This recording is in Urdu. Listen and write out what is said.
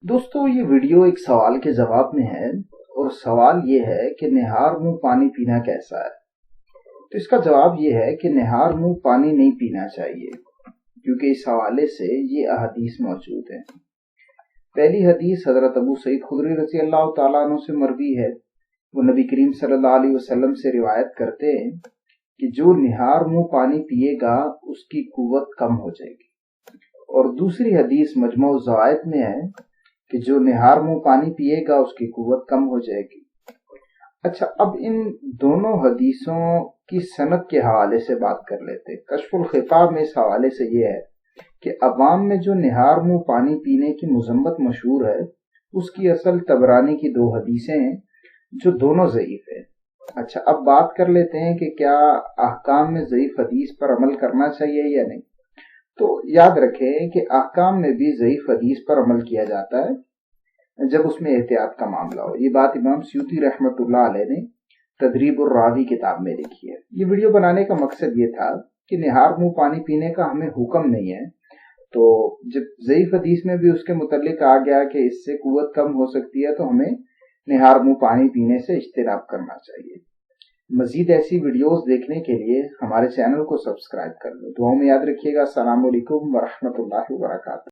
دوستو یہ ویڈیو ایک سوال کے جواب میں ہے، اور سوال یہ ہے کہ نہار منہ پانی پینا کیسا ہے؟ تو اس کا جواب یہ ہے کہ نہار منہ پانی نہیں پینا چاہیے، کیونکہ اس حوالے سے یہ احادیث موجود ہیں۔ پہلی حدیث حضرت ابو سعید خدری رضی اللہ تعالیٰ عنہ سے مروی ہے۔ وہ نبی کریم صلی اللہ علیہ وسلم سے روایت کرتے ہیں کہ جو نہار منہ پانی پیے گا اس کی قوت کم ہو جائے گی، اور دوسری حدیث مجموع الزوائد میں ہے کہ جو نہار منہ پانی پیے گا اس کی قوت کم ہو جائے گی۔ اچھا، اب ان دونوں حدیثوں کی سند کے حوالے سے بات کر لیتے۔ کشف الخفا میں اس حوالے سے یہ ہے کہ عوام میں جو نہار منہ پانی پینے کی مذمت مشہور ہے، اس کی اصل طبرانی کی دو حدیثیں ہیں جو دونوں ضعیف ہیں۔ اچھا، اب بات کر لیتے ہیں کہ کیا احکام میں ضعیف حدیث پر عمل کرنا چاہیے یا نہیں۔ تو یاد رکھیں کہ احکام میں بھی ضعیف حدیث پر عمل کیا جاتا ہے جب اس میں احتیاط کا معاملہ ہو۔ یہ بات امام سیوطی رحمۃ اللہ علیہ نے تدریب الراوی کتاب میں لکھی ہے۔ یہ ویڈیو بنانے کا مقصد یہ تھا کہ نہار منہ پانی پینے کا ہمیں حکم نہیں ہے، تو جب ضعیف حدیث میں بھی اس کے متعلق آ گیا کہ اس سے قوت کم ہو سکتی ہے تو ہمیں نہار منہ پانی پینے سے اجتناب کرنا چاہیے۔ مزید ایسی ویڈیوز دیکھنے کے لیے ہمارے چینل کو سبسکرائب کر لو۔ دعاؤں میں یاد رکھیے گا۔ السلام علیکم ورحمۃ اللہ وبرکاتہ۔